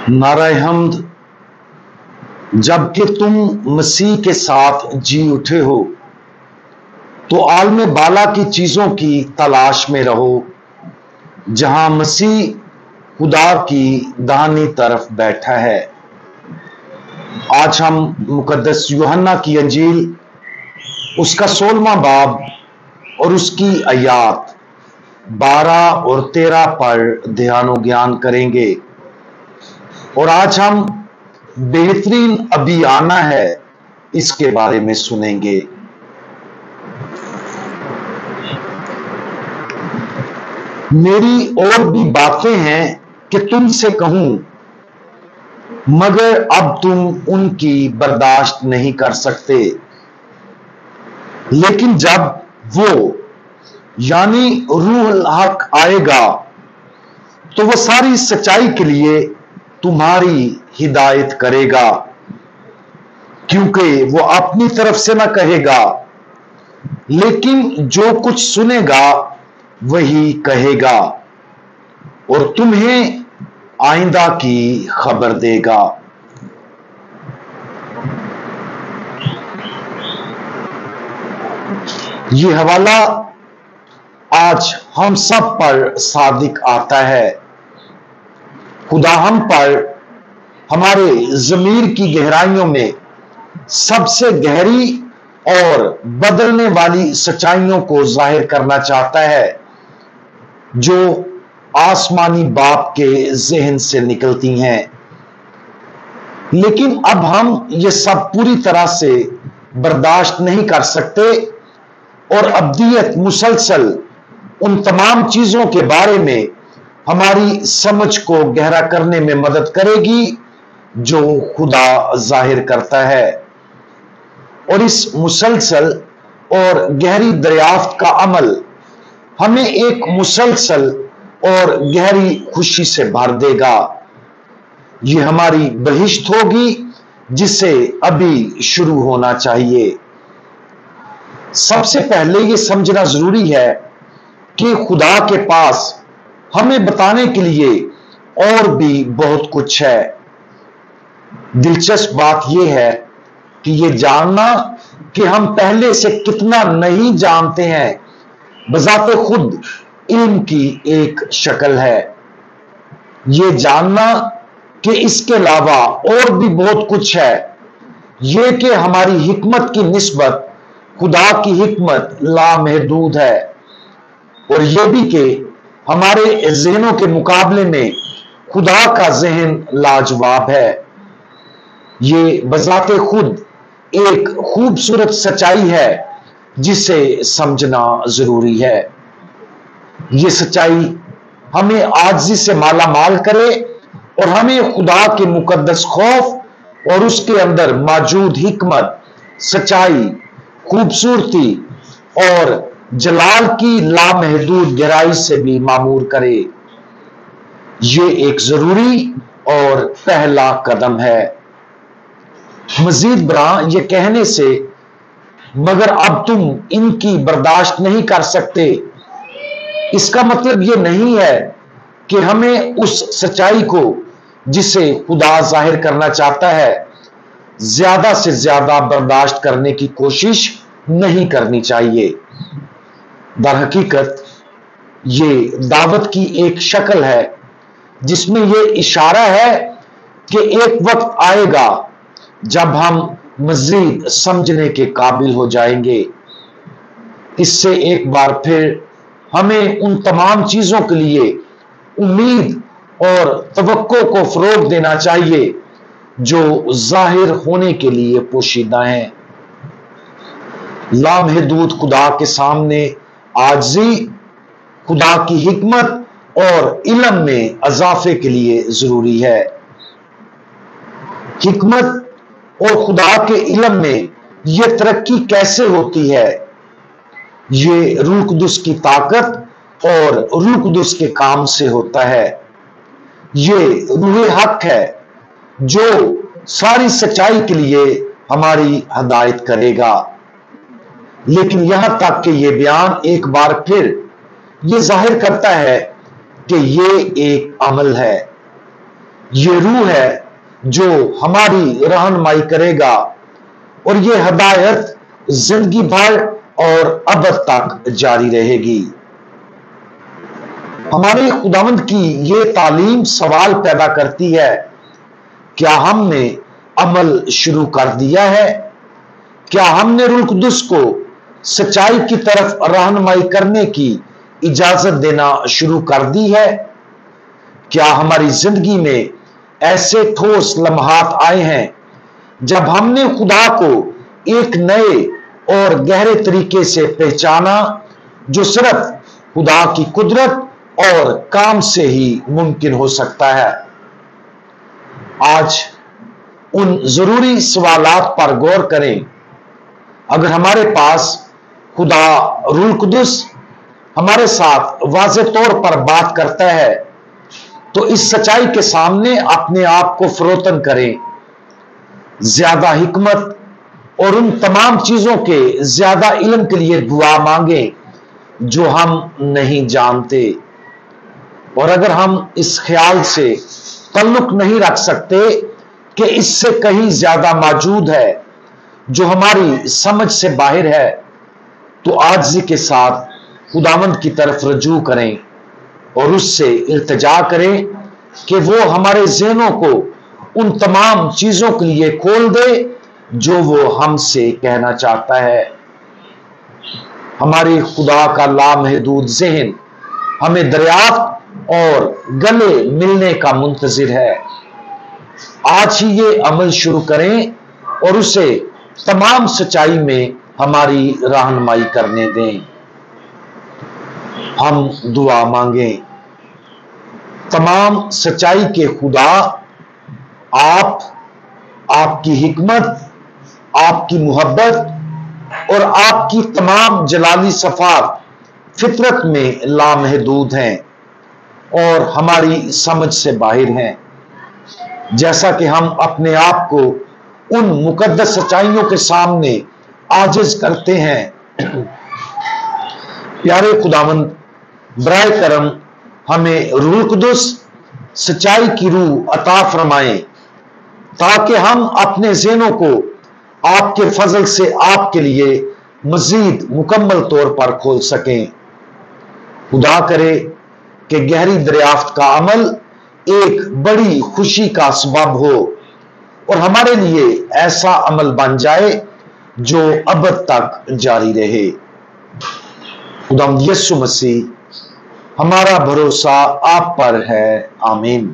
नारा हम्द। जबकि तुम मसीह के साथ जी उठे हो तो आलम बाला की चीजों की तलाश में रहो, जहां मसीह खुदा की दाहिनी तरफ बैठा है। आज हम मुकद्दस यूहन्ना की अंजील उसका 16वां बाब और उसकी आयात 12 और 13 पर ध्यान और ज्ञान करेंगे। और आज हम बेहतरीन अभियाना है इसके बारे में सुनेंगे। मेरी और भी बातें हैं कि तुमसे कहूं, मगर अब तुम उनकी बर्दाश्त नहीं कर सकते। लेकिन जब वो यानी रूहुल हक आएगा तो वो सारी सच्चाई के लिए तुम्हारी हिदायत करेगा, क्योंकि वो अपनी तरफ से ना कहेगा, लेकिन जो कुछ सुनेगा वही कहेगा और तुम्हें आइंदा की खबर देगा। ये हवाला आज हम सब पर सादिक आता है। खुदा हम पर हमारे ज़मीर की गहराइयों में सबसे गहरी और बदलने वाली सच्चाइयों को जाहिर करना चाहता है, जो आसमानी बाप के ज़हन से निकलती हैं। लेकिन अब हम ये सब पूरी तरह से बर्दाश्त नहीं कर सकते और अब्दियत मुसलसल उन तमाम चीजों के बारे में हमारी समझ को गहरा करने में मदद करेगी जो खुदा जाहिर करता है। और इस मुसलसल और गहरी दरियाफ्त का अमल हमें एक मुसलसल और गहरी खुशी से भर देगा। ये हमारी बहिश्त होगी जिसे अभी शुरू होना चाहिए। सबसे पहले ये समझना जरूरी है कि खुदा के पास हमें बताने के लिए और भी बहुत कुछ है। दिलचस्प बात यह है कि यह जानना कि हम पहले से कितना नहीं जानते हैं बजाते खुद इल्म की एक शक्ल है। यह जानना कि इसके अलावा और भी बहुत कुछ है, यह कि हमारी हिकमत की निस्बत खुदा की हिकमत लामहदूद है, और यह भी कि हमारे ज़हनों के मुकाबले में खुदा का ज़हन लाजवाब है। ये बजाते खुद एक खूबसूरत सच्चाई है जिसे समझना जरूरी है। ये सच्चाई हमें आजिज़ी से माला माल करे और हमें खुदा के मुकद्दस खौफ और उसके अंदर मौजूद हिकमत, सच्चाई, खूबसूरती और जलाल की लामहदूद गहराई से भी मामूर करे। ये एक जरूरी और पहला कदम है। मजीद बरा ये कहने से, मगर अब तुम इनकी बर्दाश्त नहीं कर सकते, इसका मतलब ये नहीं है कि हमें उस सच्चाई को जिसे खुदा जाहिर करना चाहता है ज्यादा से ज्यादा बर्दाश्त करने की कोशिश नहीं करनी चाहिए। दर हकीकत ये दावत की एक शक्ल है जिसमें यह इशारा है कि एक वक्त आएगा जब हम मजीद समझने के काबिल हो जाएंगे। इससे एक बार फिर हमें उन तमाम चीजों के लिए उम्मीद और तवक्को को फरोग देना चाहिए जो जाहिर होने के लिए पोशीदा हैं। लामहदूद खुदा के सामने आजी खुदा की हिकमत और इल्म में अजाफे के लिए जरूरी है। हिकमत और खुदा के इल्म में यह तरक्की कैसे होती है? ये रूह कुदुस की ताकत और रूह कुदुस के काम से होता है। ये रूह हक है जो सारी सच्चाई के लिए हमारी हदायत करेगा। लेकिन यहां तक कि यह बयान एक बार फिर यह जाहिर करता है कि यह एक अमल है। یہ روح ہے جو ہماری رہنمائی کرے گا، اور یہ ہدایت زندگی بھر اور ابد تک جاری رہے گی۔ ہمارے خداوند کی یہ تعلیم سوال پیدا کرتی ہے، کیا ہم نے عمل شروع کر دیا ہے؟ کیا ہم نے روح القدس کو سچائی کی طرف رہنمائی کرنے کی اجازت دینا شروع کر دی ہے؟ کیا ہماری زندگی میں ایسے ٹھوس لمحات آئے ہیں جب ہم نے خدا کو ایک نئے اور گہرے طریقے سے پہچانا، جو صرف خدا کی قدرت اور کام سے ہی ممکن ہو سکتا ہے؟ آج ان ضروری سوالات پر غور کریں۔ اگر ہمارے پاس خدا روح القدس ہمارے ساتھ واضح طور پر بات کرتا ہے، تو اس سچائی کے سامنے اپنے آپ کو فروتن کریں، زیادہ حکمت اور ان تمام چیزوں کے زیادہ علم کے لیے دعا مانگیں جو ہم نہیں جانتے۔ اور اگر ہم اس خیال سے تعلق نہیں رکھ سکتے کہ اس سے کہیں زیادہ موجود ہے جو ہماری سمجھ سے باہر ہے، تو عاجزی کے ساتھ خداوند کی طرف رجوع کریں اور اس سے التجا کریں کہ وہ ہمارے ذہنوں کو ان تمام چیزوں کے لیے کھول دے جو وہ ہم سے کہنا چاہتا ہے۔ ہماری خدا کا لامحدود ذہن ہمیں دریافت اور گلے ملنے کا منتظر ہے۔ آج ہی یہ عمل شروع کریں اور اسے تمام سچائی میں ہماری رہنمائی کرنے دیں۔ ہم دعا مانگیں۔ تمام سچائی کے خدا، آپ کی حکمت، آپ کی محبت اور آپ کی تمام جلالی صفات فطرت میں لامحدود ہیں اور ہماری سمجھ سے باہر ہیں۔ جیسا کہ ہم اپنے آپ کو ان مقدس سچائیوں کے سامنے عاجز کرتے ہیں، پیارے خداوند برائے کرم ہمیں روح القدس سچائی کی روح عطا فرمائیں، تاکہ ہم اپنے ذہنوں کو آپ کے فضل سے آپ کے لیے مزید مکمل طور پر کھول سکیں۔ خدا کرے کہ گہری دریافت کا عمل ایک بڑی خوشی کا سبب ہو اور ہمارے لیے ایسا عمل بن جائے جو ابد تک جاری رہے۔ خداوند یسوع مسیح، ہمارا بھروسہ آپ پر ہے، آمین۔